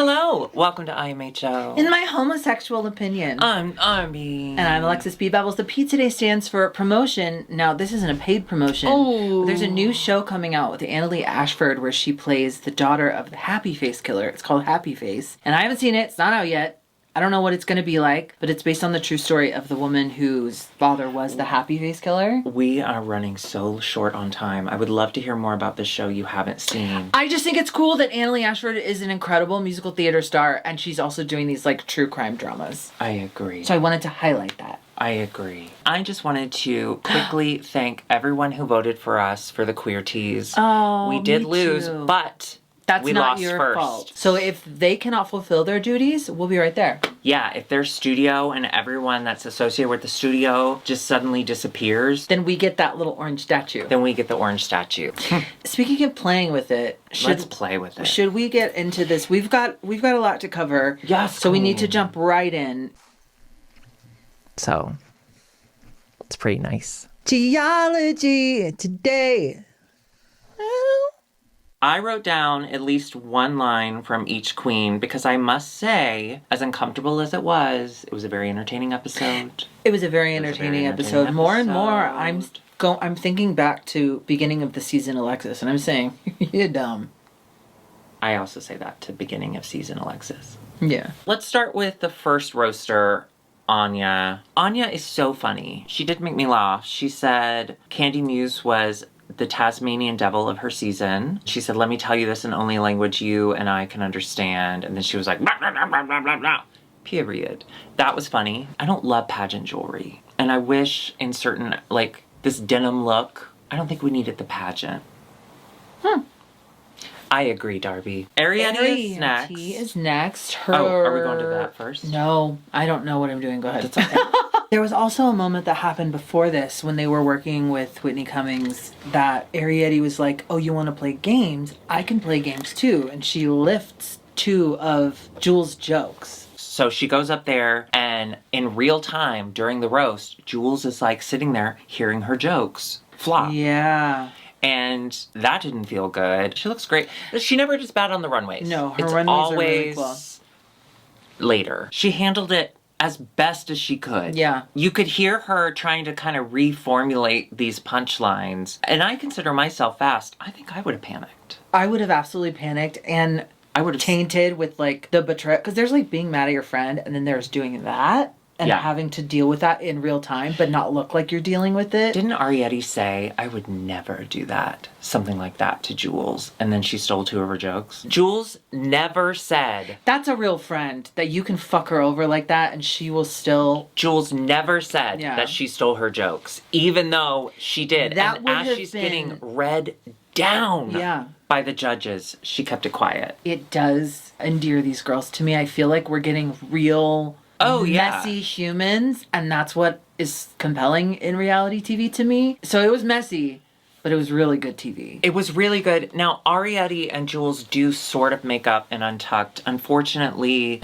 Hello, welcome to IMHO. In my homosexual opinion. I'm Arby. And I'm Alexis B. Bevels. The P today stands for promotion. Now, this isn't a paid promotion. Oh. But there's a new show coming out with Annalee Ashford where she plays the daughter of the Happy Face killer. It's called Happy Face. And I haven't seen it. It's not out yet. I don't know what it's going to be like, but it's based on the true story of the woman whose father was the Happy Face killer. We are running so short on time. I would love to hear more about this show you haven't seen. I just think it's cool that Annalee Ashford is an incredible musical theater star, and she's also doing these, like, true crime dramas. I agree. So I wanted to highlight that. I agree. I just wanted to quickly thank everyone who voted for us for the Queer Teas. Oh, we did me lose, too. but That's we not lost your first. fault. So if they cannot fulfill their duties, we'll be right there. Yeah, if their studio and everyone that's associated with the studio just suddenly disappears, Then we get that little orange statue. then we get the orange statue. Speaking of playing with it, Let's play with it. should we get into this? We've got a lot to cover. Yes, So we need to queen. jump right in. So, it's pretty nice. Geology today. I wrote down at least one line from each queen because I must say, as uncomfortable as it was a very entertaining episode. It was a very It was a entertaining very episode. entertaining More and more, episode. I'm thinking back to beginning of the season, Alexis, and I'm saying, you're dumb. I also say that to beginning of season, Alexis. Yeah. Let's start with the first roaster, Anya. Anya is so funny. She did make me laugh. She said Candy Muse was the Tasmanian devil of her season. She said, let me tell you this in only language you and I can understand. And then she was like, blah, blah, blah, blah, blah, blah, blah. Period. That was funny. I don't love pageant jewelry. And I wish in certain, like, this denim look, I don't think we needed the pageant. I agree, Darby. Ariadne is next. He is next. Her... Oh, are we going to that first? No, I don't know what I'm doing. Go ahead. That's okay. There was also a moment that happened before this when they were working with Whitney Cummings that Ariadne was like, oh, you want to play games? I can play games too. And she lifts two of Jules' jokes. So she goes up there, and in real time, during the roast, Jules is like sitting there hearing her jokes flop. Yeah. And that didn't feel good. She looks great. She never does bad on the runways. No, her it's runways always are really cool. Later. She handled it as best as she could. Yeah. You could hear her trying to kind of reformulate these punchlines. And I consider myself fast. I think I would have panicked. I would have absolutely panicked and I would have tainted with like the betrayal. Because there's like being mad at your friend and then there's doing that. And Yeah. having to deal with that in real time, but not look like you're dealing with it. Didn't Ariadne say, I would never do that, something like that to Jules, and then she stole two of her jokes? Jules never said. That's a real friend, that you can fuck her over like that and she will still... Jules never said Yeah. that she stole her jokes, even though she did. That and would as have she's been- getting read down Yeah. by the judges, she kept it quiet. It does endear these girls to me. I feel like we're getting real... Oh, yeah. messy humans, and that's what is compelling in reality TV to me. So it was messy, but it was really good TV. It was really good. Now, Ariadne and Jules do sort of make up in Untucked. Unfortunately,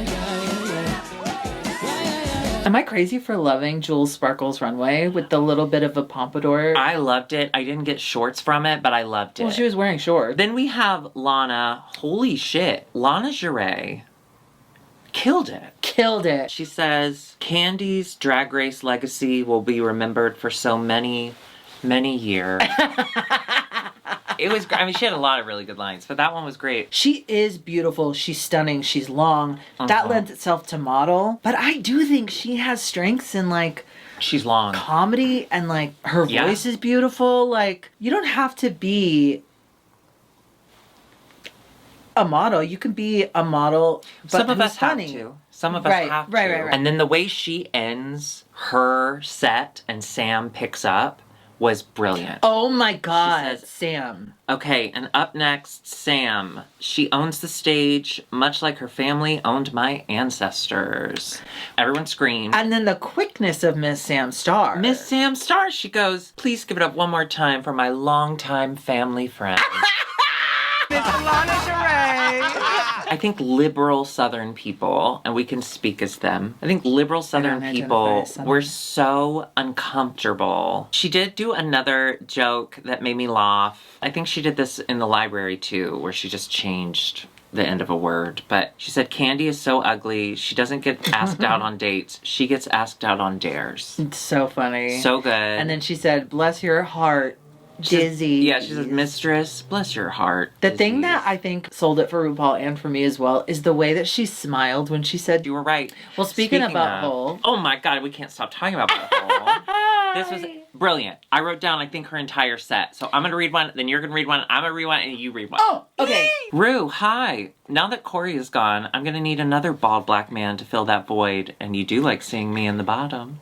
Am I crazy for loving Jules Sparkle's runway with the little bit of a pompadour? I loved it. I didn't get shorts from it, but I loved it. Well, she was wearing shorts. Then we have Lana. Holy shit. Lana Giray killed it. Killed it. She says, Candy's Drag Race legacy will be remembered for so many, many years. It was great. I mean, she had a lot of really good lines, but that one was great. She is beautiful. She's stunning. She's long. That lends itself to model. But I do think she has strengths in, like, She's long. comedy, and, like, her Yeah. voice is beautiful. Like, you don't have to be a model. You can be a model, but Some of who's us have funny. to. Some of us Right, have to. right. And then the way she ends her set and Sam picks up was brilliant. Oh my God, says- Sam. Okay, and up next, Sam. She owns the stage, much like her family owned my ancestors. Everyone screamed. And then the quickness of Miss Sam Star. Miss Sam Star, she goes, please give it up one more time for my longtime family friend. Miss Lana Giray. I think liberal Southern people, and we can speak as them, I think liberal Southern identify people as Southern. were so uncomfortable. She did do another joke that made me laugh. I think she did this in the library too, where she just changed the end of a word, but she said Candy is so ugly. She doesn't get asked out on dates. She gets asked out on dares. It's so funny. So good. And then she said, bless your heart, Dizzy. Yeah, she says, Mistress, bless your heart. The thing that I think sold it for RuPaul and for me as well is the way that she smiled when she said, You were right. Well, speaking of butthole. Oh my God, we can't stop talking about butthole. This was brilliant. I wrote down, I think, her entire set. So I'm going to read one, then you're going to read one, I'm going to read one, and you read one. Oh, okay. Rue, hi. Now that Corey is gone, I'm going to need another bald black man to fill that void. And you do like seeing me in the bottom.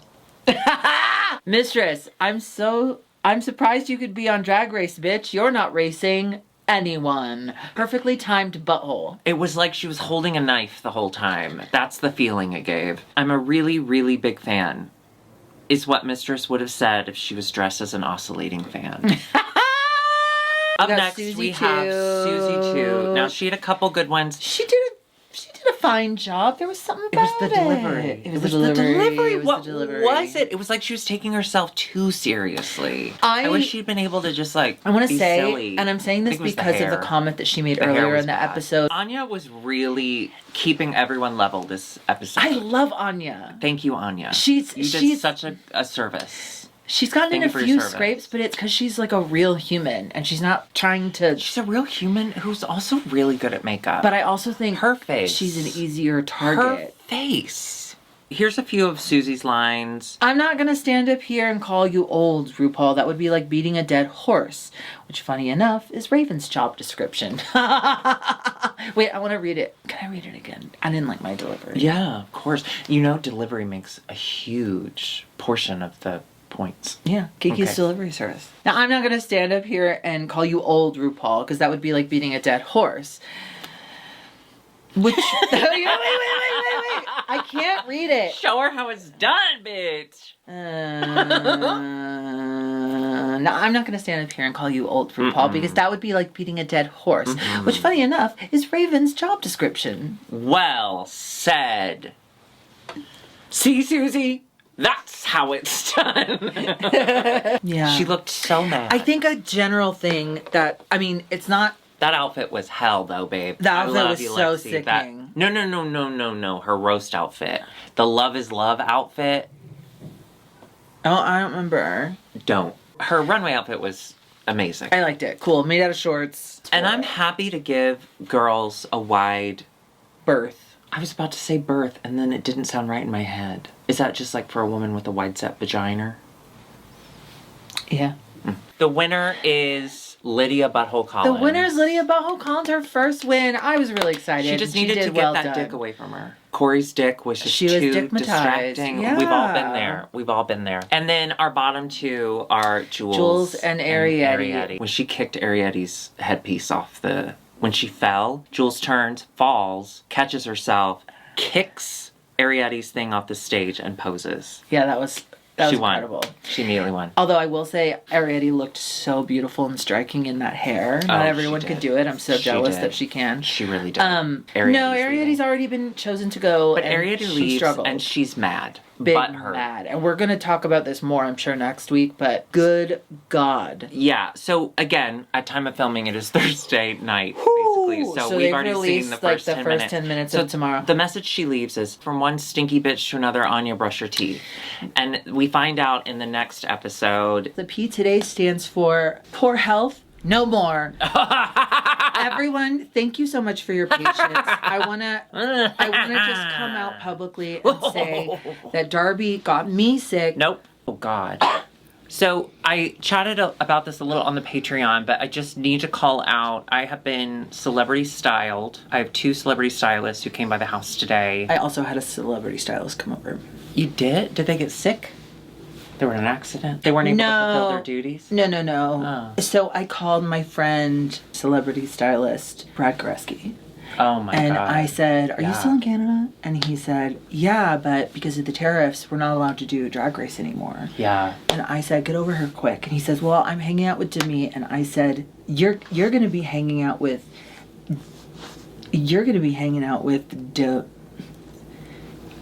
Mistress, I'm surprised you could be on Drag Race, bitch. You're not racing anyone. Perfectly timed butthole. It was like she was holding a knife the whole time. That's the feeling it gave. I'm a really, really big fan. Is what Mistress would have said if she was dressed as an oscillating fan. Up next, we have Susie too. Now, she had a couple good ones. She did a fine job. There was something about it. It was the delivery. It was the delivery. What was it? It was like she was taking herself too seriously. I wish she'd been able to just like I want to say, silly. and I'm saying this because of the comment that she made earlier in the episode. Anya was really keeping everyone level this episode. I love Anya. Thank you, Anya. You did such a service. She's gotten in a few scrapes, but it's because she's like a real human and she's not trying to... She's a real human who's also really good at makeup. But I also think her face. She's an easier target. Her face. Here's a few of Susie's lines. I'm not going to stand up here and call you old, RuPaul. That would be like beating a dead horse. Which, funny enough, is Raven's job description. Wait, I want to read it. Can I read it again? I didn't like my delivery. Yeah, of course. You know, delivery makes a huge portion of the points. Yeah, Kiki's delivery service. Now, I'm not going to stand up here and call you old, RuPaul, because that would be like beating a dead horse. Which... wait. I can't read it. Show her how it's done, bitch. No, I'm not going to stand up here and call you old, RuPaul, because that would be like beating a dead horse, which, funny enough, is Raven's job description. Well said. See, Susie? That's how it's done. Yeah. She looked so mad. I think a general thing that, I mean, it's not... That outfit was hell, though, babe. That outfit was so sickening. No. Her roast outfit. The Love is Love outfit. Oh, I don't remember. Don't. Her runway outfit was amazing. I liked it. Cool. Made out of shorts. And I'm happy to give girls a wide... berth. I was about to say birth, and then it didn't sound right in my head. Is that just like for a woman with a wide set vagina? Yeah. The winner is Lydia Butthole Collins. The winner is Lydia Butthole Collins, her first win. I was really excited. She just needed to get that dick away from her. Corey's dick was just too distracting. Yeah. We've all been there. And then our bottom two are Jules and Ariete. When she kicked Ariette's headpiece off when she fell, Jules turns, falls, catches herself, kicks Ariette's thing off the stage and poses. Yeah, that was incredible. She immediately won. Although I will say, Ariete looked so beautiful and striking in that hair. Not everyone could do it. I'm so jealous that she can. She really did. Ariete's already been chosen to go. But Ariete leaves and she's mad. Mad. And we're going to talk about this more, I'm sure, next week. But good God. Yeah. So, again, at time of filming, it is Thursday night, basically. So we've already seen the first 10 minutes. of tomorrow. The message she leaves is, from one stinky bitch to another, Anya, brush your teeth. And we find out in the next episode. The P today stands for poor health, no more. Everyone, thank you so much for your patience. I wanna just come out publicly and say that Darby got me sick. Nope. Oh God. So I chatted about this a little on the Patreon, but I just need to call out. I have been celebrity styled. I have 2 celebrity stylists who came by the house today. I also had a celebrity stylist come over. You did? Did they get sick? They were in an accident? They weren't able to fulfill their duties? No. Oh. So I called my friend, celebrity stylist, Brad Goreski. Oh my God. And I said, are you still in Canada? And he said, yeah, but because of the tariffs, we're not allowed to do Drag Race anymore. Yeah. And I said, get over here quick. And he says, well, I'm hanging out with Demi. And I said, you're going to be hanging out with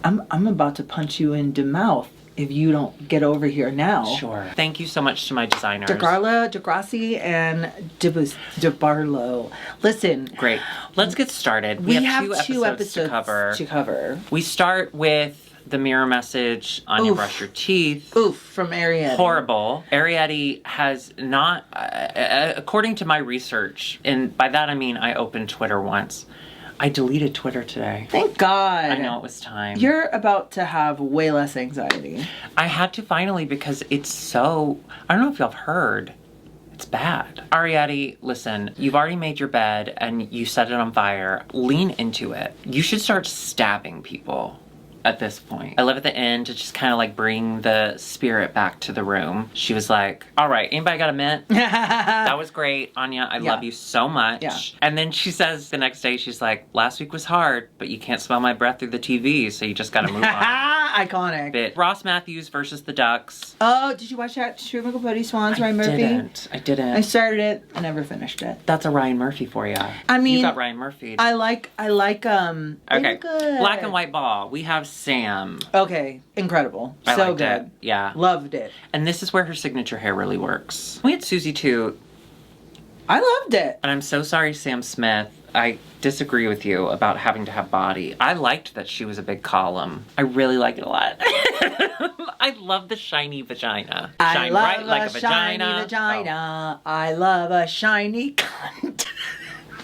I'm about to punch you in the mouth. if you don't get over here now. Sure. Thank you so much to my designers. DeGarla, DeGrassi, and DeBarlo. Listen. Great. Let's get started. We have have two episodes to cover. We start with the mirror message, Anya, brush your teeth. Oof, from Ariadne. Horrible. Ariadne has not, according to my research, and by that I mean I opened Twitter once. I deleted Twitter today. Thank God. I know, it was time. You're about to have way less anxiety. I had to finally because it's so, I don't know if y'all have heard. It's bad. Ariadne, listen, you've already made your bed and you set it on fire. Lean into it. You should start stabbing people at this point. I live at the inn to just kind of like bring the spirit back to the room. She was like, all right, anybody got a mint? That was great. Anya, I love you so much. Yeah. And then she says the next day, she's like, last week was hard, but you can't smell my breath through the TV, so you just gotta move on. Iconic. Bit. Ross Matthews versus the Ducks. Oh, did you watch that Sugar Buddy Swans, Ryan Murphy? I didn't. I started it. I never finished it. That's a Ryan Murphy for you. I mean, you got Ryan Murphy. I like, they okay. were good. Black and White Ball. We have Sam. Okay, incredible. I so liked good. it. Yeah. Loved it. And this is where her signature hair really works. We had Susie too. I loved it. And I'm so sorry, Sam Smith. I disagree with you about having to have body. I liked that she was a big column. I really like it a lot. I love the shiny vagina. I love right like a shiny vagina. I love a shiny cunt.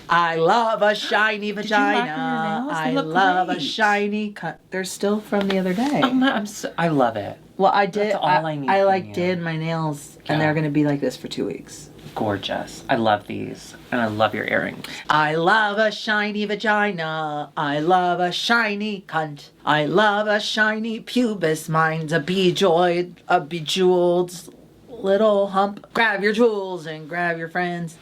I love a shiny vagina. I love a shiny cunt. They're still from the other day. I love it. Well, I did. That's all I need I from like you. did my nails, Yeah. and they're gonna be like this for 2 weeks. Gorgeous. I love these. And I love your earrings. I love a shiny vagina. I love a shiny cunt. I love a shiny pubis. Mine's a bejeweled little hump. Grab your jewels and grab your friends.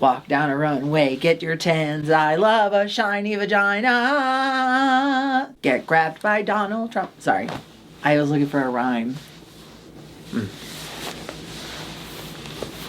Walk down a runway, get your tens. I love a shiny vagina. Get grabbed by Donald Trump. Sorry, I was looking for a rhyme.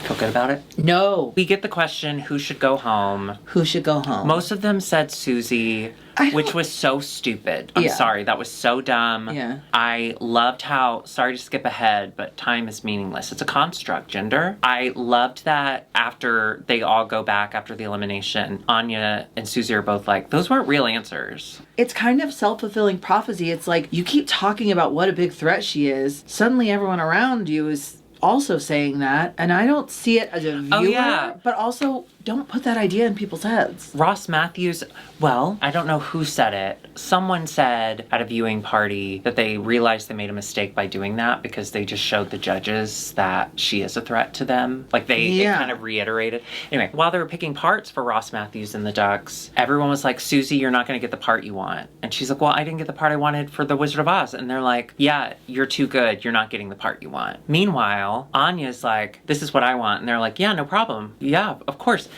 Feel good about it? No. We get the question, who should go home? Who should go home? Most of them said Susie, which was so stupid. I'm Yeah. sorry, that was so dumb. Yeah. I loved how, sorry to skip ahead, but time is meaningless. It's a construct, gender. I loved that after they all go back after the elimination, Anya and Susie are both like, those weren't real answers. It's kind of self-fulfilling prophecy. It's like you keep talking about what a big threat she is. Suddenly everyone around you is also saying that, and I don't see it as a viewer, but also don't put that idea in people's heads. Ross Matthews, well, I don't know who said it. Someone said at a viewing party that they realized they made a mistake by doing that because they just showed the judges that she is a threat to them. Like they kind of reiterated. Anyway, while they were picking parts for Ross Matthews and the Ducks, everyone was like, Susie, you're not going to get the part you want. And she's like, well, I didn't get the part I wanted for The Wizard of Oz. And they're like, yeah, you're too good. You're not getting the part you want. Meanwhile, Anya's like, this is what I want. And they're like, yeah, no problem. Yeah, of course.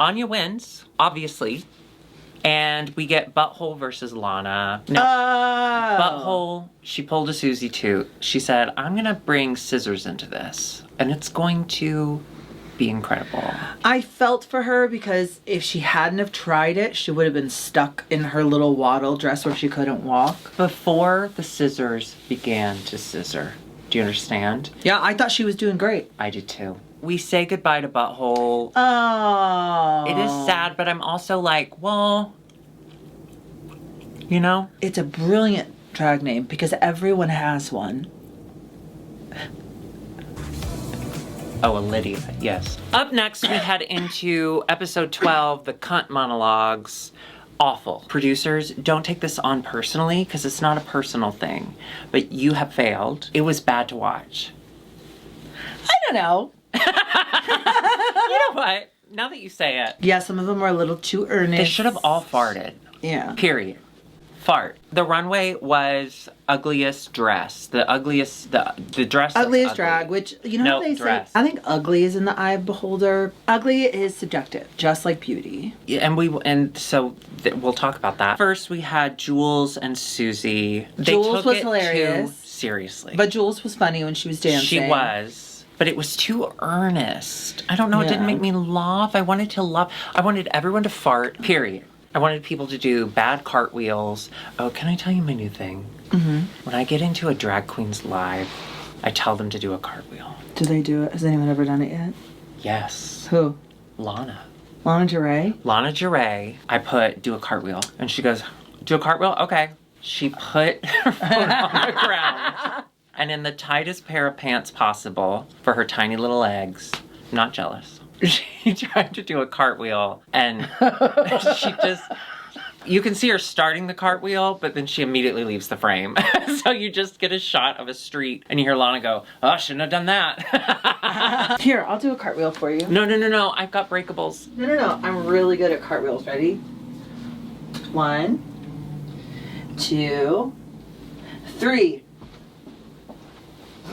Anya wins, obviously, and we get Butthole versus Lana. No, Butthole, she pulled a Susie too. She said, I'm gonna bring scissors into this, and it's going to be incredible. I felt for her because if she hadn't have tried it, she would have been stuck in her little waddle dress where she couldn't walk. Before the scissors began to scissor, do you understand? Yeah, I thought she was doing great. I did too. We say goodbye to Butthole. Oh. It is sad, but I'm also like, well, you know? It's a brilliant drag name because everyone has one. Oh, a Lydia, yes. Up next, we head into episode 12, the cunt monologues. Awful. Producers, don't take this on personally because it's not a personal thing, but you have failed. It was bad to watch. I don't know. You know what? Now that you say it. Yeah, some of them were a little too earnest. They should have all farted. Yeah. Period. Fart. The runway was ugliest dress. The ugliest, the dress. Ugliest ugly. drag, which, you know how they dress. say, I think ugly is in the eye of beholder. Ugly is subjective, just like beauty. Yeah, and so we'll talk about that. First, we had Jules and Susie. Jules was hilarious. Too seriously. But Jules was funny when she was dancing. She was. But it was too earnest. I don't know. It didn't make me laugh. I wanted everyone to fart, period. I wanted people to do bad cartwheels. Oh, can I tell you my new thing? Mm-hmm. When I get into a drag queen's live, I tell them to do a cartwheel. Do they do it? Has anyone ever done it yet? Yes. Who? Lana. Lana Del Rey? Lana Del Rey. I put, do a cartwheel. And she goes, do a cartwheel? Okay. She put her foot on the ground. And in the tightest pair of pants possible for her tiny little legs. I'm not jealous. She tried to do a cartwheel and she just... You can see her starting the cartwheel, but then she immediately leaves the frame. So you just get a shot of a street and you hear Lana go, oh, I shouldn't have done that. Here, I'll do a cartwheel for you. No. I've got breakables. No. I'm really good at cartwheels. Ready? 1, 2, 3.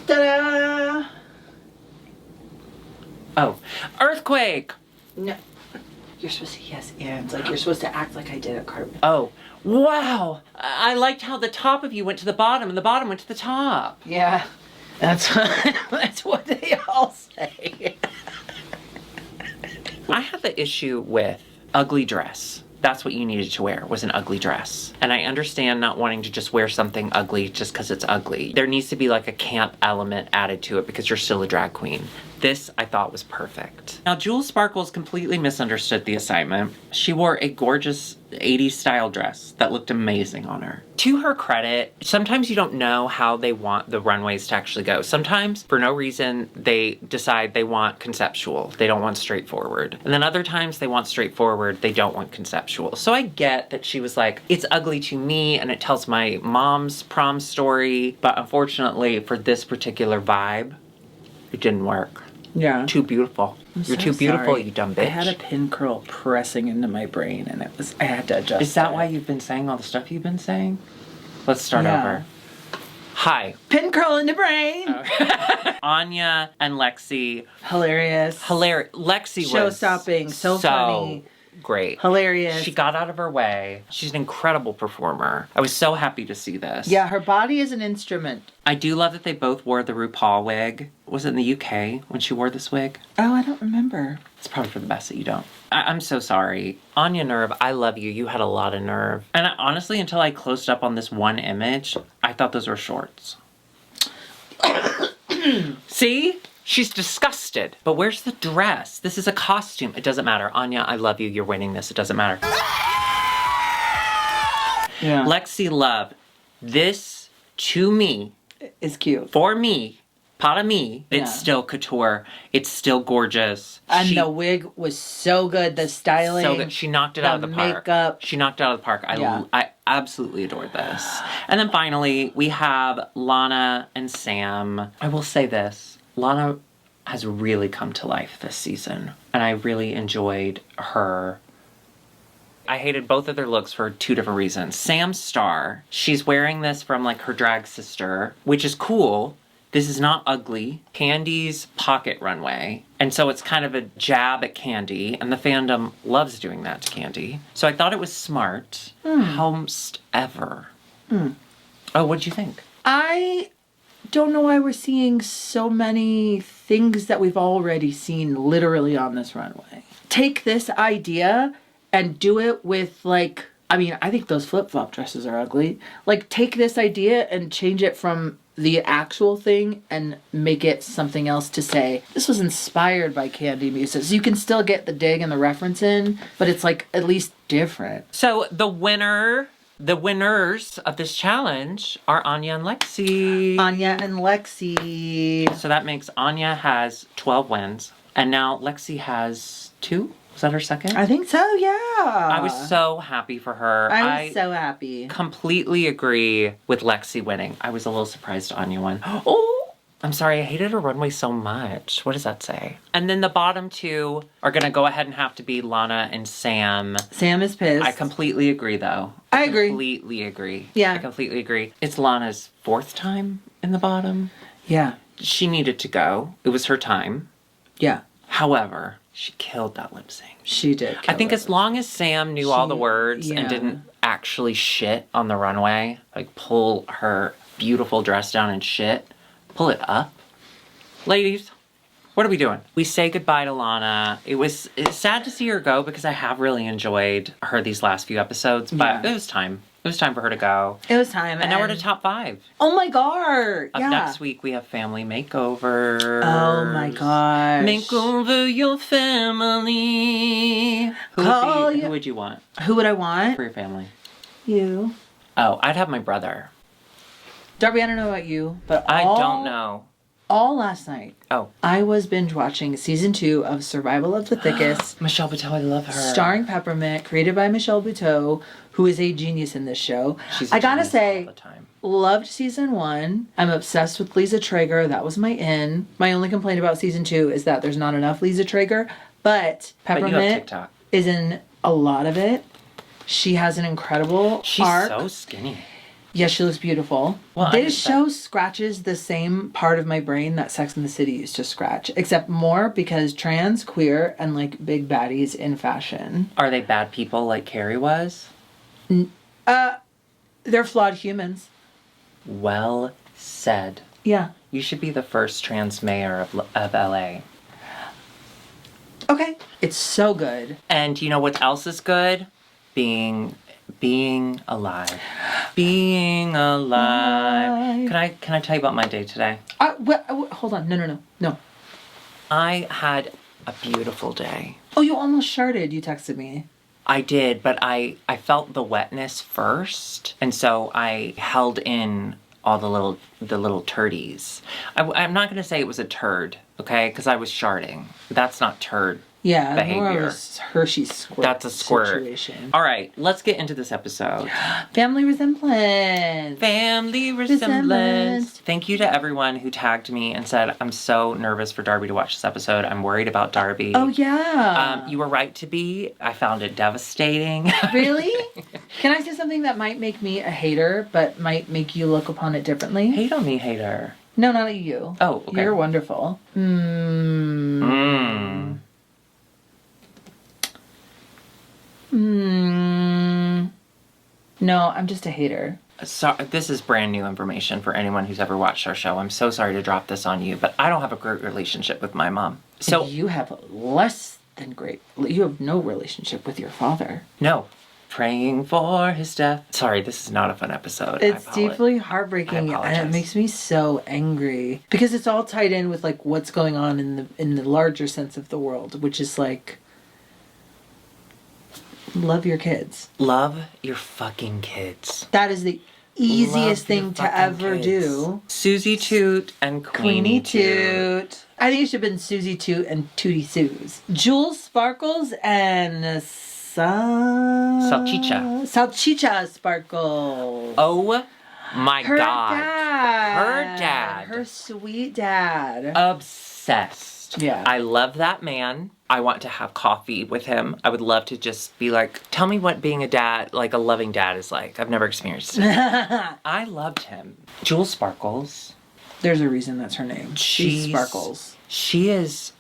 Ta-da! Oh, earthquake. No. You're supposed to yes and. Like, you're supposed to act like I did a cartwheel. Oh, wow. I liked how the top of you went to the bottom and the bottom went to the top. Yeah. That's what they all say. I had the issue with ugly dress. That's what you needed to wear, was an ugly dress. And I understand not wanting to just wear something ugly just because it's ugly. There needs to be like a camp element added to it because you're still a drag queen. This, I thought, was perfect. Now, Jules Sparkles completely misunderstood the assignment. She wore a gorgeous 80s style dress that looked amazing on her. To her credit, sometimes you don't know how they want the runways to actually go. Sometimes, for no reason, they decide they want conceptual. They don't want straightforward. And then other times they want straightforward. They don't want conceptual. So I get that she was like, it's ugly to me and it tells my mom's prom story. But unfortunately, for this particular vibe, it didn't work. Yeah. Too beautiful. You're too beautiful, sorry. you dumb bitch. I had a pin curl pressing into my brain and I had to adjust. Is that it. why you've been saying all the stuff you've been saying? Let's start Yeah. over. Hi. Pin curl in the brain. Anya and Lexi. Hilarious. Lexi was Show-stopping. So funny. Great. Hilarious. She got out of her way. She's an incredible performer. I was so happy to see this. Yeah, her body is an instrument. I do love that they both wore the RuPaul wig. Was it in the UK when she wore this wig? Oh, I don't remember. It's probably for the best that you don't. I'm so sorry. Anya Nerve, I love you. You had a lot of nerve. And honestly, until I closed up on this one image, I thought those were shorts. See? She's disgusted. But where's the dress? This is a costume. It doesn't matter. Anya, I love you. You're winning this. It doesn't matter. Yeah. Lexi Love, this, to me, is cute. for me, part of me, Yeah. it's still couture. It's still gorgeous. And the wig was so good. The styling. So good. She knocked it out of the park. Makeup. She knocked it out of the park. Yeah. I absolutely adored this. And then finally, we have Lana and Sam. I will say this. Lana has really come to life this season. And I really enjoyed her. I hated both of their looks for two different reasons. Sam's star. She's wearing this from like her drag sister, which is cool. This is not ugly. Candy's pocket runway. And so it's kind of a jab at Candy, and the fandom loves doing that to Candy. So I thought it was smart. Homest ever. Oh, what'd you think? I don't know why we're seeing so many things that we've already seen literally on this runway. Take this idea and do it with like, I mean, I think those flip-flop dresses are ugly. Like, take this idea and change it from the actual thing and make it something else to say, this was inspired by Candy Muse. So you can still get the dig and the reference in, but it's like at least different. So the winners of this challenge are Anya and Lexi. Anya and Lexi. So that makes Anya has 12 wins, and now Lexi has 2? Was that her second? I think so, yeah. I was so happy for her. I was so happy. Completely agree with Lexi winning. I was a little surprised Anya won. Oh, I'm sorry. I hated her runway so much. What does that say? And then the bottom two are going to go ahead and have to be Lana and Sam. Sam is pissed. I completely agree, though. I agree. Completely agree. Yeah. I completely agree. It's Lana's 4th time in the bottom. Yeah. She needed to go. It was her time. Yeah. However, she killed that lip sync. She did. I think as long as Sam knew all the words yeah. and didn't actually shit on the runway, like pull her beautiful dress down and shit, pull it up. Ladies, What are we doing? We say goodbye to Lana. It's sad to see her go because I have really enjoyed her these last few episodes, but Yeah. it was time. It was time for her to go. It was time. And now we're to top 5. Oh my god. Up next week, we have family makeover. Oh my gosh. Make over your family. Who would you want Who would I want? for your family? You. Oh, I'd have my brother. Darby, I don't know about you, but I don't know. All last night, Oh. I was binge watching season 2 of Survival of the Thickest. Michelle Buteau, I love her. Starring Peppermint, created by Michelle Buteau, who is a genius in this show. She's a I gotta genius say, all the time. loved season 1. I'm obsessed with Lisa Traeger. That was my in. My only complaint about season 2 is that there's not enough Lisa Traeger, but But you have Peppermint TikTok. is in a lot of it. She has an incredible She's arc. so skinny. Yeah, she looks beautiful. Well, this show scratches the same part of my brain that Sex and the City used to scratch, except more because trans, queer, and like big baddies in fashion. Are they bad people like Carrie was? They're flawed humans. Well said. Yeah. You should be the first trans mayor of LA. Okay. It's so good. And you know what else is good? Being alive. Being alive. Can I tell you about my day today? Hold on. No. I had a beautiful day. Oh, you almost sharted. You texted me. I did, but I felt the wetness first, and so I held in all the little turdies. I'm not going to say it was a turd, okay? Because I was sharding. That's not turd. Yeah, behavior. more of a Hershey squirt. That's a squirt. Situation. All right, let's get into this episode. Family resemblance. Family resemblance. Thank you to everyone who tagged me and said, I'm so nervous for Darby to watch this episode. I'm worried about Darby. Oh, yeah. You were right to be. I found it devastating. Really? Can I say something that might make me a hater, but might make you look upon it differently? Hate on me, hater. No, not at you. Oh, okay. You're wonderful. No, I'm just a hater. So, this is brand new information for anyone who's ever watched our show. I'm so sorry to drop this on you, but I don't have a great relationship with my mom. So You have less than great. You have no relationship with your father. no. Praying for his death. Sorry, this is not a fun episode. It's deeply heartbreaking, I and apologize. it makes me so angry because it's all tied in with like what's going on in the larger sense of the world, which is like love your kids. Love your fucking kids. That is the easiest Love your thing to fucking ever kids. do. Susie Toot and Queenie Toot. I think it should have been Susie Toot and Tootie Suze. Jules Sparkles and Salchicha Sparkle. Oh my Her god. dad. Her dad. Her sweet dad. Obsessed. Yeah. I love that man. I want to have coffee with him. I would love to just be like, tell me what being a dad, like a loving dad is like. I've never experienced it. I loved him. Jules Sparkles. There's a reason that's her name. She's Sparkles. She is.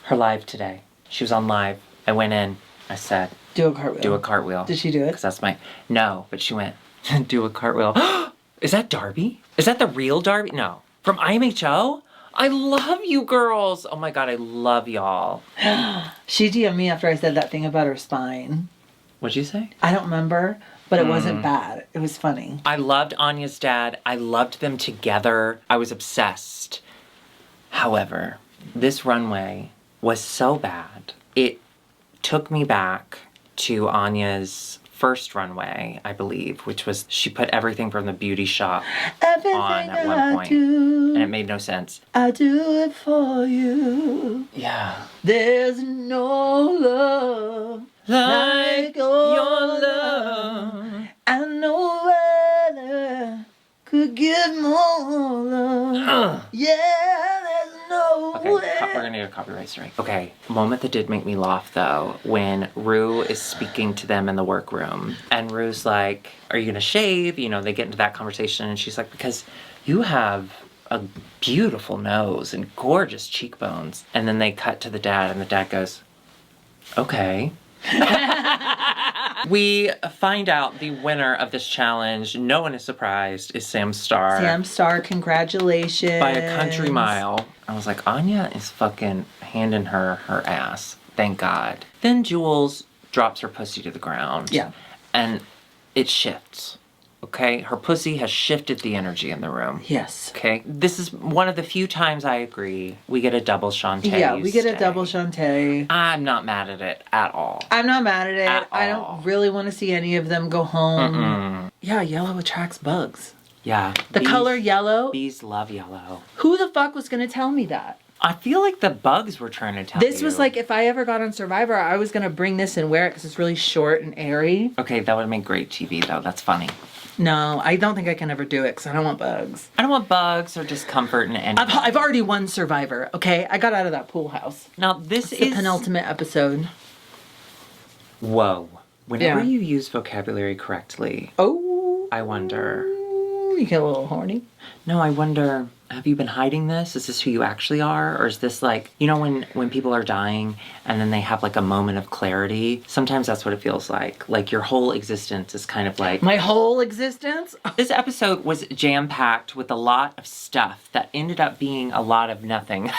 Her live today. She was on live. I went in. I said, Do a cartwheel. do a cartwheel. Did she do it? Because that's my. No, but she went, do a cartwheel. Is that Darby? Is that the real Darby? No. From IMHO? I love you girls. Oh my god, I love y'all. She DM'd me after I said that thing about her spine. What'd you say? I don't remember, but it wasn't bad. It was funny. I loved Anya's dad. I loved them together. I was obsessed. However, this runway was so bad. It took me back to Anya's first runway, I believe, which was she put everything from the beauty shop on at one point. And it made no sense. I do it for you. Yeah. There's no love Like your your love. I know other could give more love. Yeah, there's no Okay, we're gonna need a copyright strike. Okay, moment that did make me laugh though, when Rue is speaking to them in the workroom, and Rue's like, are you gonna shave? You know, they get into that conversation, and she's like, because you have a beautiful nose and gorgeous cheekbones. And then they cut to the dad, and the dad goes, okay. We find out the winner of this challenge, no one is surprised, is Sam Starr. Sam Starr, congratulations. By a country mile. I was like, Anya is fucking handing her ass. Thank God. Then Jules drops her pussy to the ground. Yeah. And it shifts. Okay? Her pussy has shifted the energy in the room. Yes. Okay? This is one of the few times I agree we get a double Shantae. Yeah, we get a double Shantae. I'm not mad at it at all. I'm not mad at it. At I all. don't really want to see any of them go home. Yeah, yellow attracts bugs. Yeah. The color yellow. Bees love yellow. Who the fuck was going to tell me that? I feel like the bugs were trying to tell you. This was like, if I ever got on Survivor, I was going to bring this and wear it because it's really short and airy. Okay, that would make great TV, though. That's funny. No, I don't think I can ever do it because I don't want bugs. I don't want bugs or discomfort in any. I've already won Survivor, okay? I got out of that pool house. Now, this It's is... the penultimate episode. Whoa. Whenever Yeah. you use vocabulary correctly, Oh. I wonder... You get a little horny. No, I wonder, have you been hiding this? Is this who you actually are? Or is this like, you know when people are dying and then they have like a moment of clarity? Sometimes that's what it feels like. Like your whole existence is kind of like... My whole existence? This episode was jam-packed with a lot of stuff that ended up being a lot of nothing.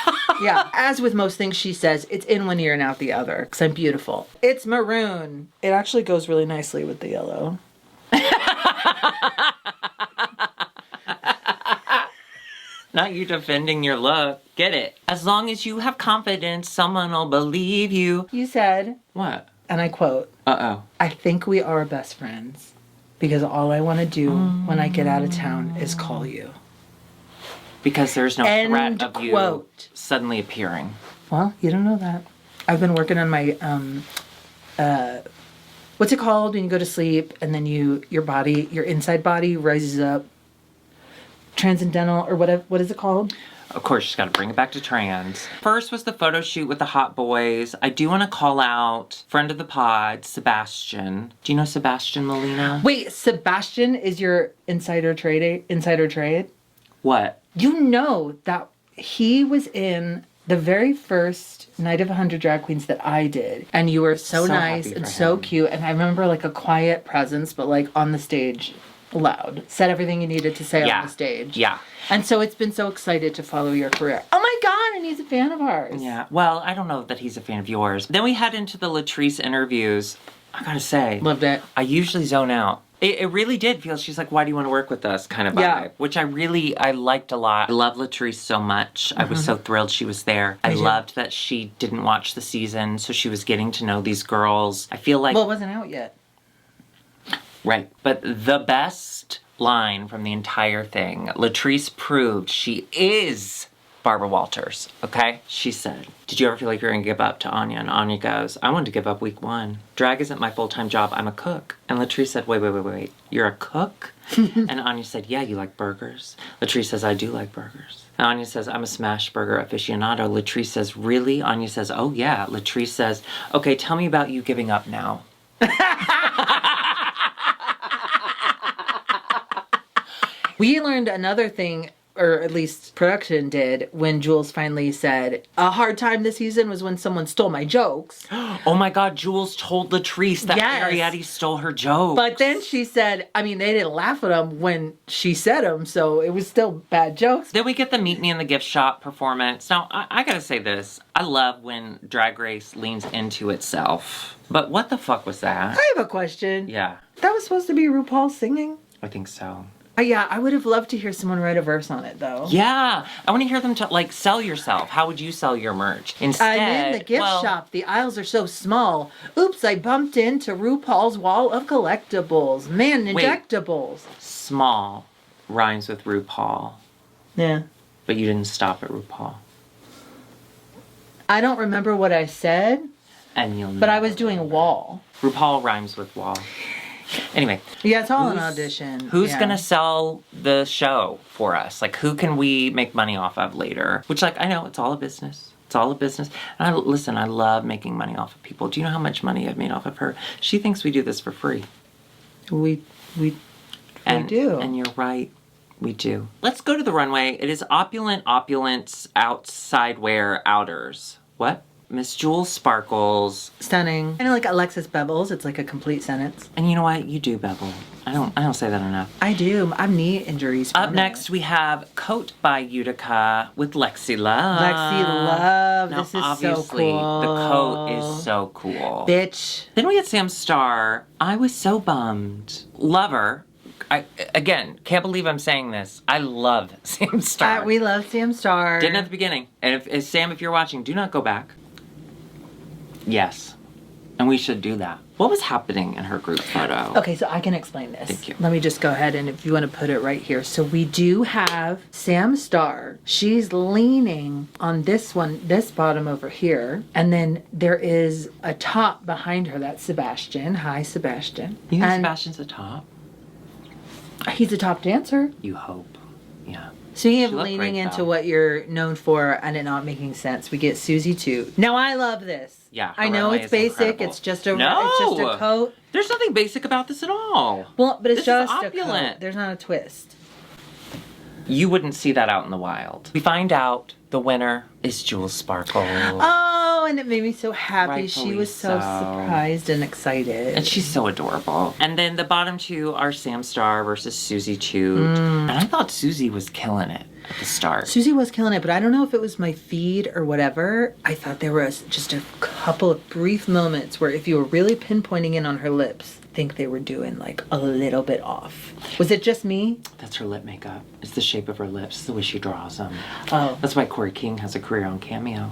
Yeah, as with most things she says, it's in one ear and out the other, because I'm beautiful. It's maroon. It actually goes really nicely with the yellow. Not you defending your look. Get it. As long as you have confidence, someone will believe you. You said, What? and I quote, Uh-oh. I think we are best friends because all I want to do when I get out of town is call you. Because there's no End threat of you quote. suddenly appearing. Well, you don't know that. I've been working on my, what's it called when you go to sleep and then your inside body rises up? Transcendental or whatever. What is it called? Of course, she's got to bring it back to trans. First was the photo shoot with the hot boys. I do want to call out friend of the pod, Sebastian. Do you know Sebastian Molina? Wait, Sebastian is your insider trade? What? You know that he was in the very first Night of 100 Drag Queens that I did. And you were so nice happy and for so him. cute. And I remember like a quiet presence, but like on the stage, loud. Said everything you needed to say on the stage. Yeah. And so it's been so excited to follow your career. Oh my God, and he's a fan of ours. Yeah. Well, I don't know that he's a fan of yours. Then we head into the Latrice interviews. I gotta say. Loved it. I usually zone out. It really did feel, she's like, why do you want to work with us kind of vibe. Yeah. Which I liked a lot. I love Latrice so much. I was so thrilled she was there. I too. loved that she didn't watch the season, so she was getting to know these girls. I feel like... Well, it wasn't out yet. Right. But the best line from the entire thing, Latrice proved she is Barbara Walters, okay? She said, did you ever feel like you were going to give up to Anya? And Anya goes, I wanted to give up week 1. Drag isn't my full-time job. I'm a cook. And Latrice said, wait. You're a cook? And Anya said, yeah, you like burgers? Latrice says, I do like burgers. And Anya says, I'm a smash burger aficionado. Latrice says, really? Anya says, oh, yeah. Latrice says, okay, tell me about you giving up now. We learned another thing, or at least production did, when Jules finally said, a hard time this season was when someone stole my jokes. Oh my God, Jules told Latrice that Yes. Ariadne stole her jokes. But then she said, I mean, they didn't laugh at them when she said them, so it was still bad jokes. Then we get the Meet Me in the Gift Shop performance. Now, I gotta say this. I love when Drag Race leans into itself. But what the fuck was that? I have a question. Yeah, That was supposed to be RuPaul singing? I think so. Yeah, I would have loved to hear someone write a verse on it, though. Yeah, I want to hear them like sell yourself. How would you sell your merch? Instead, I'm in the gift shop. The aisles are so small. Oops, I bumped into RuPaul's wall of collectibles. Man, injectables. Small rhymes with RuPaul, Yeah. but you didn't stop at RuPaul. I don't remember what I said, And you'll but I never was doing remember. wall. RuPaul rhymes with wall. Anyway. Yeah, it's all an audition. Who's Yeah. gonna sell the show for us? Like, who can we make money off of later? Which, like, I know it's all a business. It's all a business. And I love making money off of people. Do you know how much money I've made off of her? She thinks we do this for free. We do. And you're right. We do. Let's go to the runway. It is opulence outside wear outers. What? Miss Jewel Sparkles. Stunning. Kind of like Alexis Bevels. It's like a complete sentence. And you know what? You do bevel. I don't say that enough. I do. I have knee injuries. Up next, we have Coat by Utica with Lexi Love. Lexi Love. Now, This is obviously, so cool. the coat is so cool. Bitch. Then we had Sam Starr. I was so bummed. Lover. Again, can't believe I'm saying this. I love Sam Starr. We love Sam Starr. Didn't at the beginning. And if Sam, if you're watching, do not go back. Yes. And we should do that. What was happening in her group photo? Okay, so I can explain this. Thank you. Let me just go ahead and if you want to put it right here. So we do have Sam Starr. She's leaning on this one, this bottom over here. And then there is a top behind her. That's Sebastian. Hi, Sebastian. You think And Sebastian's a top? he's a top dancer. You hope. Yeah. Speaking of She looked leaning great, into though. what you're known for and it not making sense, we get Susie too. Now I love this. Yeah, her I know runway it's is basic. incredible. It's just a No! it's just a coat. There's nothing basic about this at all. Well, but it's This is just a opulent. coat. There's not a twist. You wouldn't see that out in the wild. We find out the winner is Jewel Sparkle. Oh, and it made me so happy. She Rightfully was so so. surprised and excited. And she's so adorable. And then the bottom two are Sam Starr versus Susie Toot. And I thought Susie was killing it at the start. Susie was killing it, but I don't know if it was my feed or whatever. I thought there was just a couple of brief moments where if you were really pinpointing in on her lips, I think they were doing like a little bit off. Was it just me? That's her lip makeup. It's the shape of her lips, the way she draws them. Oh. That's why Corey King has a career on Cameo.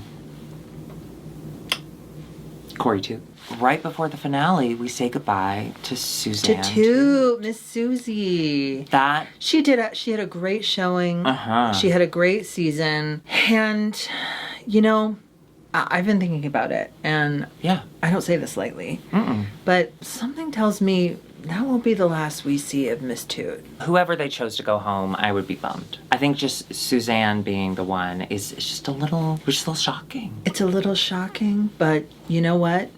Corey too. Right before the finale, we say goodbye to Suzanne. To Toot, Miss Susie. That She had a great showing. Uh-huh. She had a great season. And, you know, I've been thinking about it. And yeah. I don't say this lightly. Mm-mm. But something tells me that won't be the last we see of Miss Toot. Whoever they chose to go home, I would be bummed. I think just Suzanne being the one is just a little shocking. It's a little shocking, but you know what?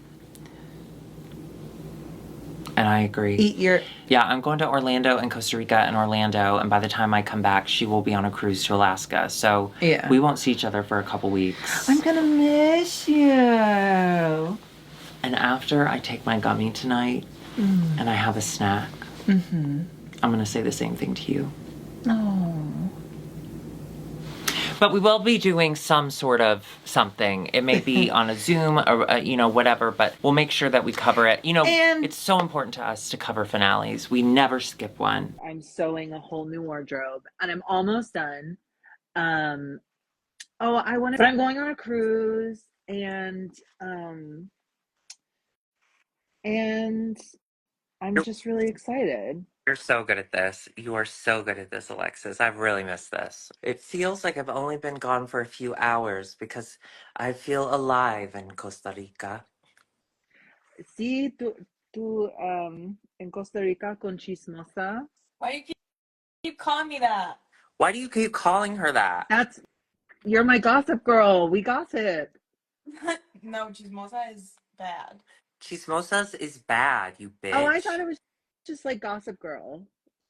And I agree. Eat your... Yeah, I'm going to Orlando and Costa Rica and Orlando, and by the time I come back, she will be on a cruise to Alaska. So Yeah. we won't see each other for a couple weeks. I'm gonna miss you. And after I take my gummy tonight and I have a snack, I'm going to say the same thing to you. Oh. But we will be doing some sort of something. It may be on a Zoom or, whatever, but we'll make sure that we cover it. And- it's so important to us to cover finales. We never skip one. I'm sewing a whole new wardrobe, and I'm almost done. But I'm going on a cruise, and I'm just really excited. You're so good at this. You are so good at this, Alexis. I've really missed this. It feels like I've only been gone for a few hours because I feel alive in Costa Rica. Sí, tú, en Costa Rica con chismosa. Why do you keep calling me that? Why do you keep calling her that? You're my gossip girl. We gossip. No, chismosa is bad. Chismosas is bad, you bitch. Oh, I thought it was just like gossip girl.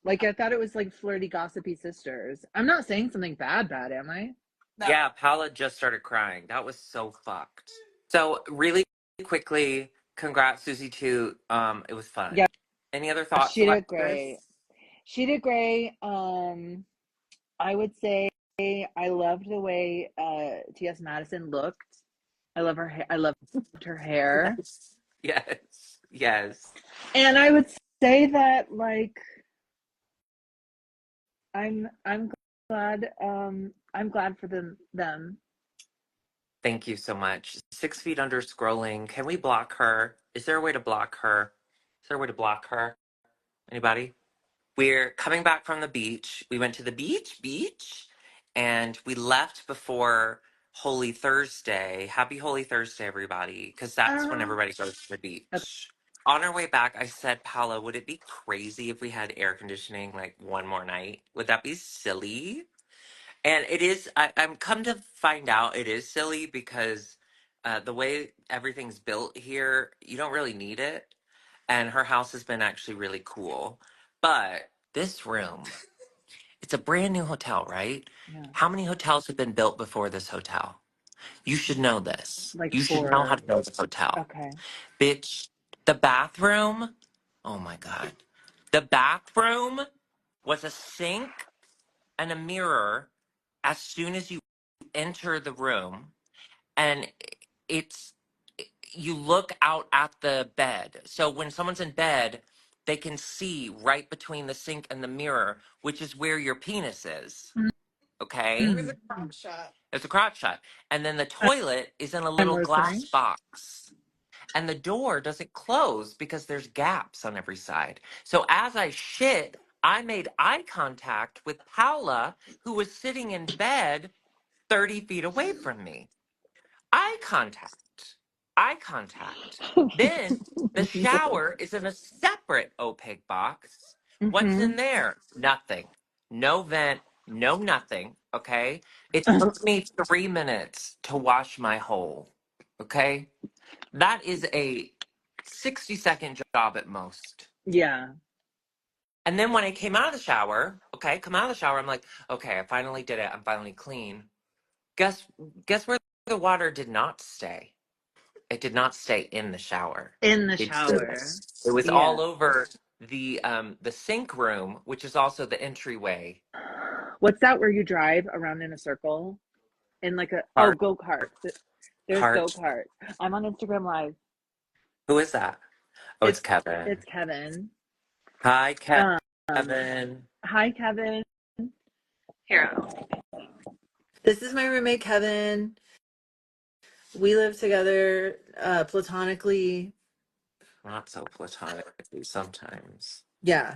Like I thought it was like flirty, gossipy sisters. I'm not saying something bad, am I? No. Yeah, Paula just started crying. That was so fucked. So really quickly, congrats, Susie Toot. It was fun. Yeah. Any other thoughts? She did Alexis? great. She did great. I would say I loved the way T.S. Madison looked. I love her. I loved her hair. Yes. And I would say that like I'm glad for them. Thank you so much. 6 feet under scrolling. Can we block her? Is there a way to block her? Anybody? We're coming back from the beach. We went to the beach, and we left before Holy Thursday. Happy Holy Thursday, everybody, because that's when everybody goes to the beach. Okay. On our way back, I said, Paula, would it be crazy if we had air conditioning like one more night? Would that be silly? And it is, I'm come to find out it is silly because the way everything's built here, you don't really need it. And her house has been actually really cool. But this room, it's a brand new hotel, right? Yeah. How many hotels have been built before this hotel? You should know this. Like You should know how for to build a hotel. okay. Bitch, the bathroom, oh my God. The bathroom was a sink and a mirror as soon as you enter the room. And it's, you look out at the bed. So when someone's in bed, they can see right between the sink and the mirror, which is where your penis is. Okay? It was a Mm. crop shot. It's a crotch shot. And then the toilet is in a I'm little glass listening. box. And the door doesn't close because there's gaps on every side. So as I shit, I made eye contact with Paula, who was sitting in bed 30 feet away from me. Eye contact. Eye contact. Then the shower is in a separate opaque box. What's Mm-hmm. in there? Nothing. No vent, no nothing. Okay. It took me 3 minutes to wash my hole. Okay. That is a 60-second job at most. Yeah. And then when I came out of the shower, okay, come out of the shower, I'm like, okay, I finally did it. I'm finally clean. Guess guess where the water did not stay? It did not stay in the shower. In the It shower. it was Yeah. all over the sink room, which is also the entryway. What's that where you drive around in a circle? In like a Cart go-kart. There's cart. go-karts. I'm on Instagram Live. Who is that? Oh, it's It's Kevin. it's Kevin. Hi, Um, Kevin. hi Kevin. Here. This is my roommate Kevin. We live together platonically. Not so platonically sometimes. Yeah.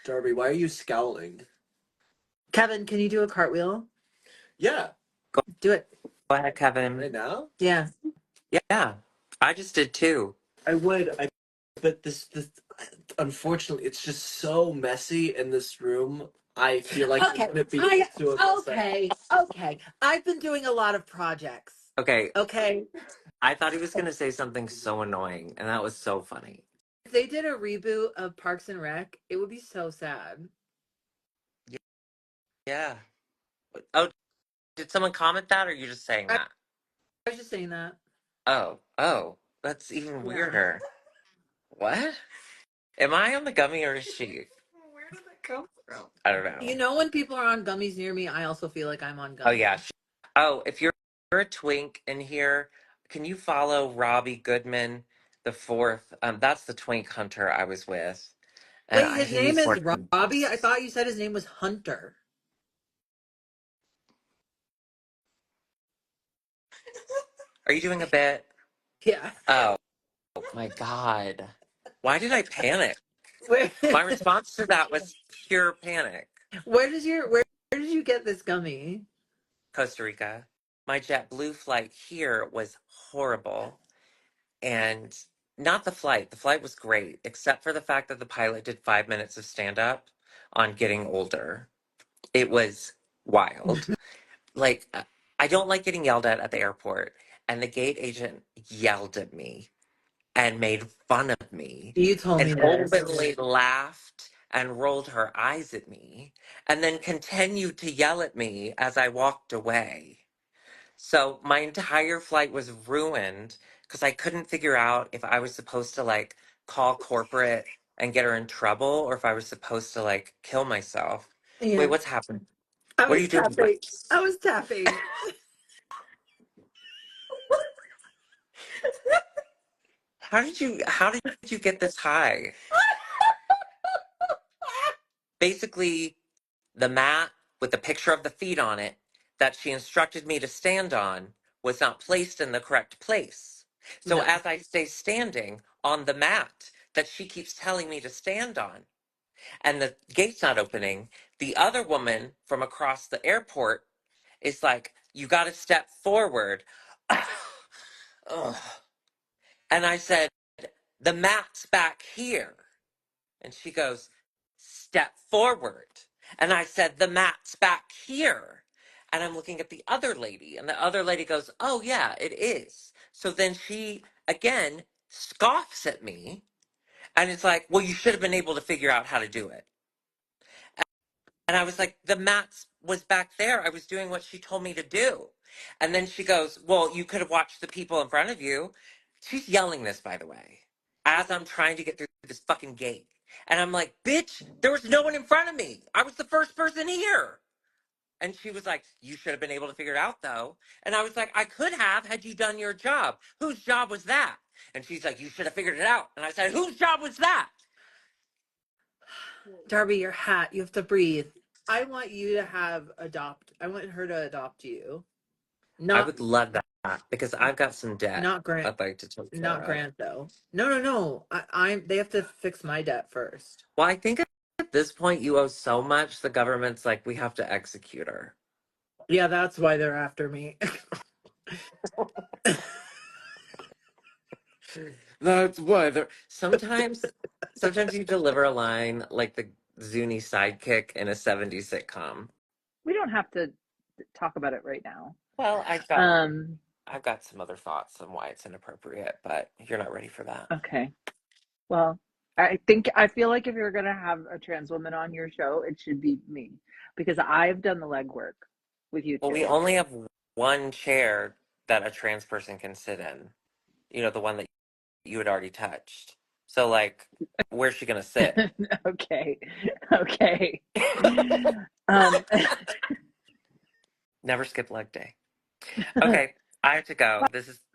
Darby, why are you scowling? Kevin, can you do a cartwheel? Yeah, Do it. Go ahead, Kevin. right now? Yeah. Yeah, I just did too. I would. But this, unfortunately, it's just so messy in this room. I feel like Okay. I'm gonna be doing this. Okay. I've been doing a lot of projects. Okay, Okay. I thought he was gonna say something so annoying, and that was so funny. If they did a reboot of Parks and Rec, it would be so sad. Yeah. Oh, did someone comment that, or are you just saying I that? was just saying that. Oh, that's even Yeah. weirder. What? Am I on the gummy or is she? Where did that come from? I don't know. You know, when people are on gummies near me, I also feel like I'm on gummies. Oh yeah. Oh, if you're a twink in here, can you follow Robbie Goodman, the fourth? That's the twink hunter I was with, and Wait, his name he's is working. Robbie? I thought you said his name was Hunter. Are you doing a bit? Yeah. Oh my God. Why did I panic? Where, My response to that was pure panic. where did you get this gummy? Costa Rica. My JetBlue flight here was horrible. And not the flight. The flight was great, except for the fact that the pilot did 5 minutes of stand up on getting older. It was wild. Like, I don't like getting yelled at the airport. And the gate agent yelled at me and made fun of me You told me and this. openly laughed and rolled her eyes at me and then continued to yell at me as I walked away. So my entire flight was ruined because I couldn't figure out if I was supposed to like call corporate and get her in trouble or if I was supposed to like kill myself. Wait, Yeah. what's happening? I What are was you doing? tapping. I was tapping. How did you get this high? Basically, the mat with the picture of the feet on it that she instructed me to stand on was not placed in the correct place. So No. as I stay standing on the mat that she keeps telling me to stand on, and the gate's not opening, the other woman from across the airport is like, "You got to step forward." Ugh. And I said, "The mat's back here." And she goes, "Step forward." And I said, "The mat's back here." And I'm looking at the other lady, and the other lady goes, "Oh, yeah, it is." So then she again scoffs at me, and it's like, "Well, you should have been able to figure out how to do it." And I was like, the mat was back there. I was doing what she told me to do. And then she goes, well, you could have watched the people in front of you. She's yelling this, by the way, as I'm trying to get through this fucking gate. And I'm like, bitch, there was no one in front of me. I was the first person here. And she was like, you should have been able to figure it out, though. And I was like, I could have had you done your job. Whose job was that? And she's like, you should have figured it out. And I said, whose job was that? Darby, your hat. You have to breathe. I want her to adopt you. I would love that because I've got some debt. Not Grant. I'd like to take care Not of. Grant though. No. They have to fix my debt first. Well, I think at this point you owe so much. The government's like, we have to execute her. Yeah, that's why they're after me. That's why they're sometimes you deliver a line like the Zuni sidekick in a 70s sitcom. We don't have to talk about it right now. Well, I've got some other thoughts on why it's inappropriate, but you're not ready for that. Okay. Well, I feel like if you're gonna have a trans woman on your show, it should be me, because I've done the legwork with you. Well, we only have one chair that a trans person can sit in. You know, the one that you had already touched. So, like, where's she gonna sit? Okay. Never skip leg day. Okay, I have to go.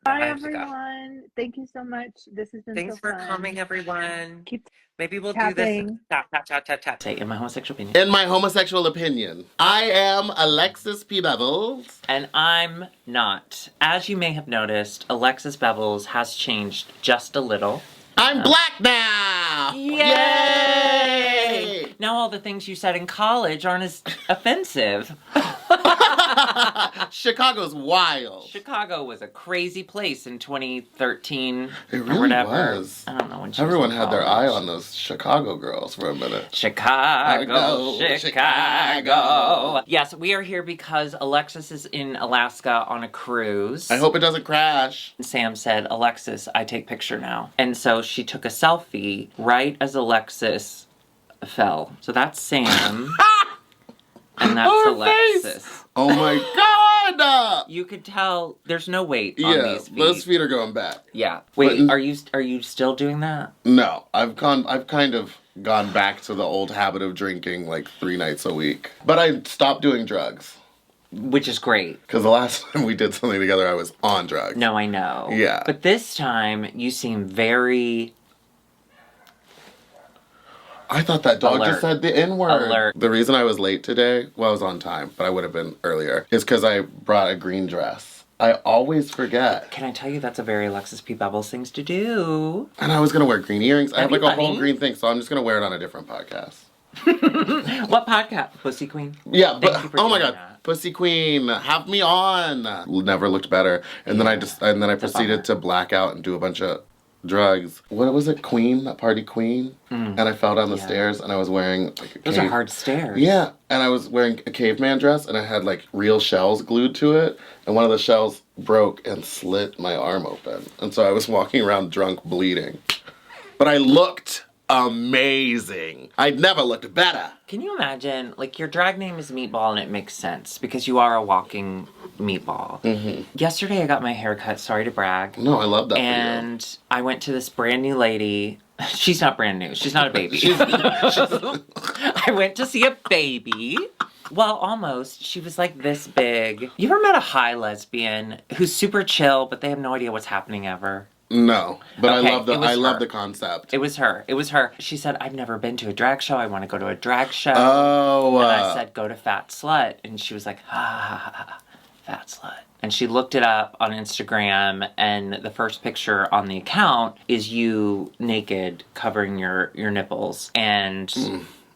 Bye, everyone. Thank you so much. This has been Thanks so for fun. coming, everyone. Keep Maybe we'll tapping. do this. Tap. Say, in my homosexual opinion. In my homosexual opinion, I am Alexis P. Bevels. And I'm not. As you may have noticed, Alexis Bevels has changed just a little. I'm black now! Yay! Now all the things you said in college aren't as offensive. Chicago's wild. Chicago was a crazy place in 2013 It or really whatever. was. I don't know when Everyone was in had their eye college. on those Chicago girls for a minute. Chicago. Yes, we are here because Alexis is in Alaska on a cruise. I hope it doesn't crash. Sam said, Alexis, I take picture now. And so she took a selfie right as Alexis fell. So that's Sam. And that's Her Alexis. face. Oh my god! You could tell there's no weight on Yeah, these feet. those feet are going back. Yeah. Wait, But- are you still doing that? No, I've kind of gone back to the old habit of drinking like 3 nights a week. But I stopped doing drugs. Which is great. Because the last time we did something together, I was on drugs. No, I know. Yeah. But this time, you seem very... I thought that dog Alert. just said the N-word. Alert. The reason I was late today, well, I was on time, but I would have been earlier, is because I brought a green dress. I always forget. Can I tell you that's a very Alexis P. Bevels things to do? And I was going to wear green earrings. I have like a whole Everybody. green thing, so I'm just going to wear it on a different podcast. What podcast? Pussy Queen? Yeah, Thank but you for oh my doing god, that. Pussy Queen, have me on. Never looked better. And then I proceeded to black out and do a bunch of drugs. What was it? Queen, that party Queen. And I fell down the stairs and I was wearing like a Those are hard stairs. Yeah, and I was wearing a caveman dress and I had like real shells glued to it, and one of the shells broke and slit my arm open. And so I was walking around drunk, bleeding. But I looked amazing. I'd never looked better. Can you imagine, like, your drag name is Meatball and it makes sense because you are a walking meatball. Mm-hmm. Yesterday I got my hair cut, sorry to brag. No, I love that And I went to this brand new lady. She's not brand new. She's not a baby. I went to see a baby. Well, almost. She was like this big. You ever met a high lesbian who's super chill, but they have no idea what's happening ever? No, but Okay, I it was love her. the concept. It was her. She said, I've never been to a drag show. I want to go to a drag show. Oh. And I said, go to Fat Slut. And she was like, Fat Slut. And she looked it up on Instagram, and the first picture on the account is you naked, covering your nipples. And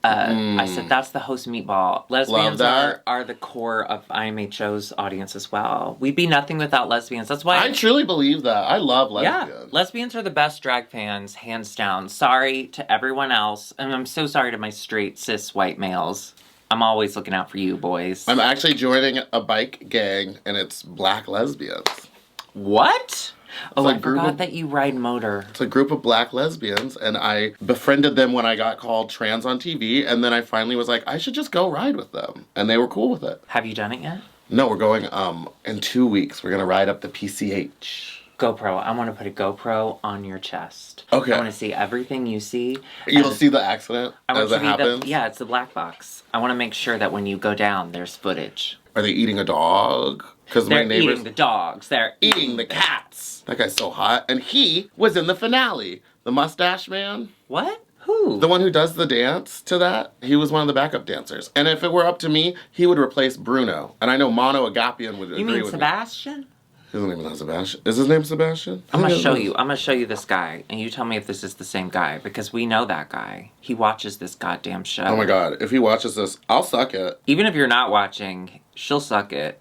I said, that's the host Meatball. Lesbians that. are the core of IMHO's audience as well. We'd be nothing without lesbians. That's why I truly believe that. I love lesbians. yeah, lesbians are the best drag fans, hands down. Sorry to everyone else, and I'm so sorry to my straight, cis, white males. I'm always looking out for you, boys. I'm actually joining a bike gang, and it's black lesbians. What? Oh, a I group forgot of, that you ride motor. it's a group of black lesbians, and I befriended them when I got called trans on TV, and then I finally was like, I should just go ride with them, and they were cool with it. Have you done it yet? No, we're going in 2 weeks. We're gonna ride up the PCH. GoPro. I want to put a GoPro on your chest. Okay. I want to see everything you see. You'll see the accident I want as to it be happens. yeah, it's the black box. I want to make sure that when you go down, there's footage. Are they eating a dog? Because my They're neighbors eating the dogs. They're eating the cats. That guy's so hot, and he was in the finale. The mustache man. What? Who? The one who does the dance to that, he was one of the backup dancers. And if it were up to me, he would replace Bruno. And I know Mono Agapian would agree You mean with Sebastian? me. His name is not Sebastian. Is his name Sebastian? I'm gonna show you. I'm gonna show you this guy, and you tell me if this is the same guy because we know that guy. He watches this goddamn show. Oh my god! If he watches this, I'll suck it. Even if you're not watching, she'll suck it.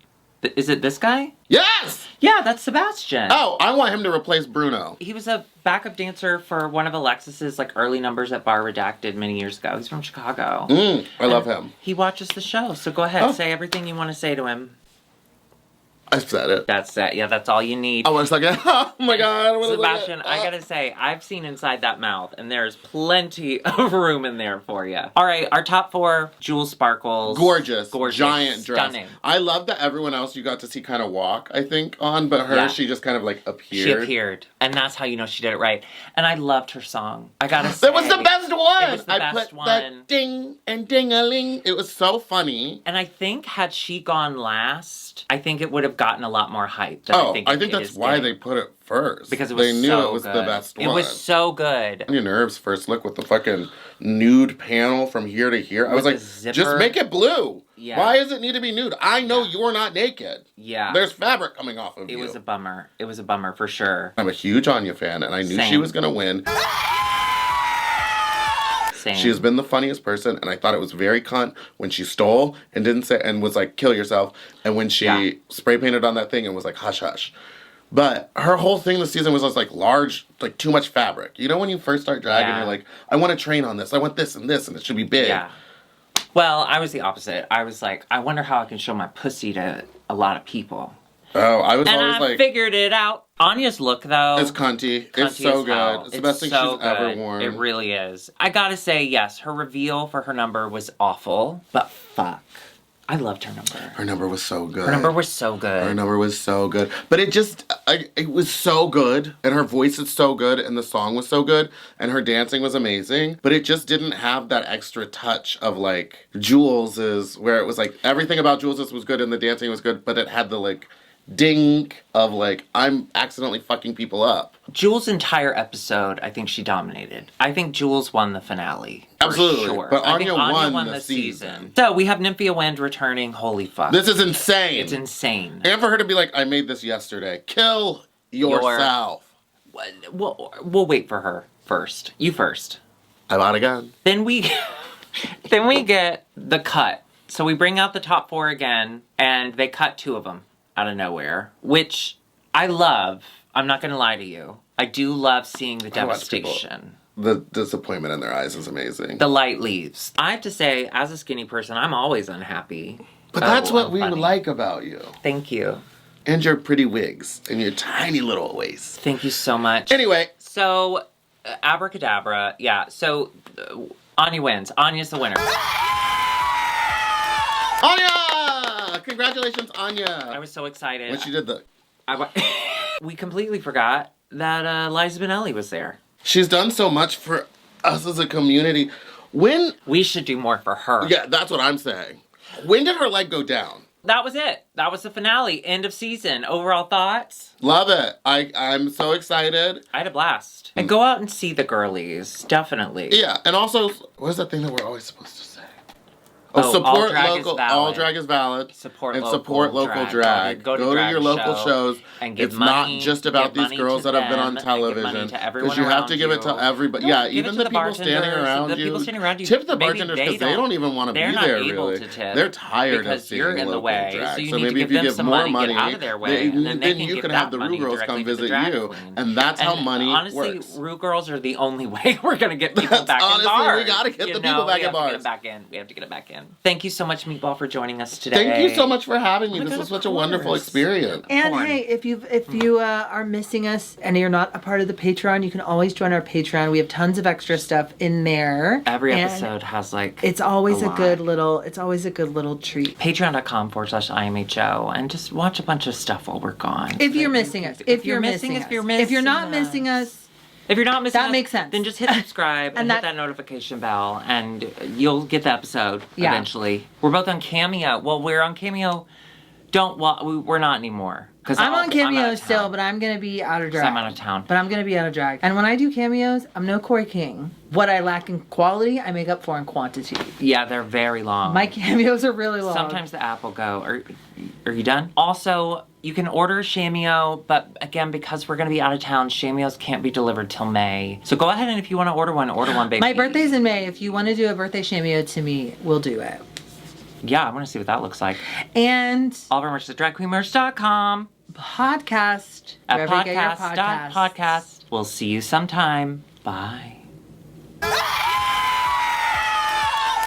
Is it this guy? Yes. Yeah, that's Sebastian. Oh, I want him to replace Bruno. He was a backup dancer for one of Alexis's early numbers at Bar Redacted many years ago. He's from Chicago. I love him. He watches the show, so go ahead, Oh. say everything you want to say to him. I said it. That's it. Yeah, that's all you need. I want to suck it. Oh my god! I wanna suck it. Sebastian, I gotta say, I've seen inside that mouth, and there's plenty of room in there for you. All right, our top 4: Jewel Sparkles. Gorgeous, Gorgeous. giant dress. Stunning. I love that everyone else you got to see kind of walk, I think, on, but her, Yeah. she just kind of appeared. She appeared, and that's how you know she did it right. And I loved her song. I gotta say. That was the best one! It was the I best put one. that ding and ding-a-ling. It was so funny. And I think had she gone last, I think it would have gotten a lot more hype. Than I think it that's is why getting. they put it first. Because it was they knew so it was good. the best one. It was so good. Anya Nerve's first look with the fucking nude panel from here to here. I was With like, the zipper. just make it blue. Yeah. Why does it need to be nude? I know you're not naked. Yeah. There's fabric coming off of It you. was a bummer. It was a bummer for sure. I'm a huge Anya fan, and I knew she Same. was going to win. Same. She has been the funniest person, and I thought it was very cunt when she stole and didn't say, and was like, kill yourself, and when she spray painted on that thing and was like, hush, hush. But her whole thing this season was just large, too much fabric. You know when you first start dragging, Yeah. you're like, I want to train on this, I want this, and it should be big. Yeah. Well, I was the opposite. I was like, I wonder how I can show my pussy to a lot of people. Oh, I was And always I like, figured it out. Anya's look, though. it's cunty. It's cunty so as good. hell. It's the best thing so she's ever good. worn. It really is. I gotta say, yes, her reveal for her number was awful, but fuck. I loved her number. Her number was so good. Her number was so good. Her number was so good. But it just, it was so good. And her voice is so good. And the song was so good. And her dancing was amazing. But it just didn't have that extra touch of Jules's, where it was everything about Jules's was good and the dancing was good. But it had the ding of I'm accidentally fucking people up. Jules' entire episode, I think she dominated. I think Jules won the finale. For Absolutely. Sure. But I think Anya won the season. So we have Nymphia Wind returning. Holy fuck. This is insane. It's insane. And for her to be I made this yesterday. Kill yourself. We'll wait for her first. You first. I'm out again. Then we get the cut. So we bring out the top 4 again, and they cut 2 of them out of nowhere, which I love. I'm not gonna lie to you. I do love seeing the I watch people. devastation. The disappointment in their eyes is amazing. The light leaves. I have to say, as a skinny person, I'm always unhappy. But that's what I'm we funny. like about you. Thank you. And your pretty wigs. And your tiny little waist. Thank you so much. Anyway. So, abracadabra. Yeah, so Anya wins. Anya's the winner. Anya! Congratulations, Anya. I was so excited. When she did the... We completely forgot that Liza Minnelli was there. She's done so much for us as a community. When... We should do more for her. Yeah, that's what I'm saying. When did her leg go down? That was it. That was the finale. End of season. Overall thoughts? Love it. I'm so excited. I had a blast. And go out and see the girlies. Definitely. Yeah, and also, what is that thing that we're always supposed to say? Oh, support all drag is local. valid. All drag is valid. Support and local support local drag. Go to Go to drag your local show shows. and give it's money, not just about give these money girls to that have been on them, and give money television. to everyone you have around to give it to you. everybody. No, Yeah, give it even to the the people standing bartenders, around the you. people standing around you. Tip the Maybe bartenders they because they don't even want to be they're not there. able Really, to tip they're tired of because seeing you're in the local way. drag. So you so need maybe to if give you them give some more money, money, get out of their way, and then they can you give can that have the money Rue Girls directly come to the visit drag you, queen. and that's how And money honestly, works. Rue Girls are the only way we're gonna get people back in Honestly, bars. we gotta get the You people know, back we in have to get bars. them back in. We have to get it back in. Thank you so much, Meatball, for joining us today. Thank you so much for having me. Oh my this God, was of such a wonderful course. experience. And Porn. hey, if you are missing us and you're not a part of the Patreon, you can always join our Patreon. We have tons of extra stuff in there. Every And episode has like it's always a lot. good little treat. Patreon.com/IMHO and just watch a bunch of stuff while we're gone. If you're missing us, if you're missing us, if you're not missing us, If you're not missing That us, makes sense. then just hit subscribe and hit that notification bell, and you'll get the episode eventually. We're both on Cameo. Well, we're on Cameo. We're not anymore. I'm on Cameo still, but I'm gonna be out of drag. I'm out of town. But I'm gonna be out of drag. And when I do cameos, I'm no Corey King. What I lack in quality, I make up for in quantity. Yeah, they're very long. My cameos are really long. Sometimes the app will go, are you done? Also, you can order Shameo, but again, because we're going to be out of town, Shameos can't be delivered till May. So go ahead and if you want to order one, baby. My birthday's in May. If you want to do a birthday Shameo to me, we'll do it. Yeah, I want to see what that looks like. And all of our merch is at dragqueenmerch.com. Podcast. At podcast.podcast. We'll see you sometime. Bye.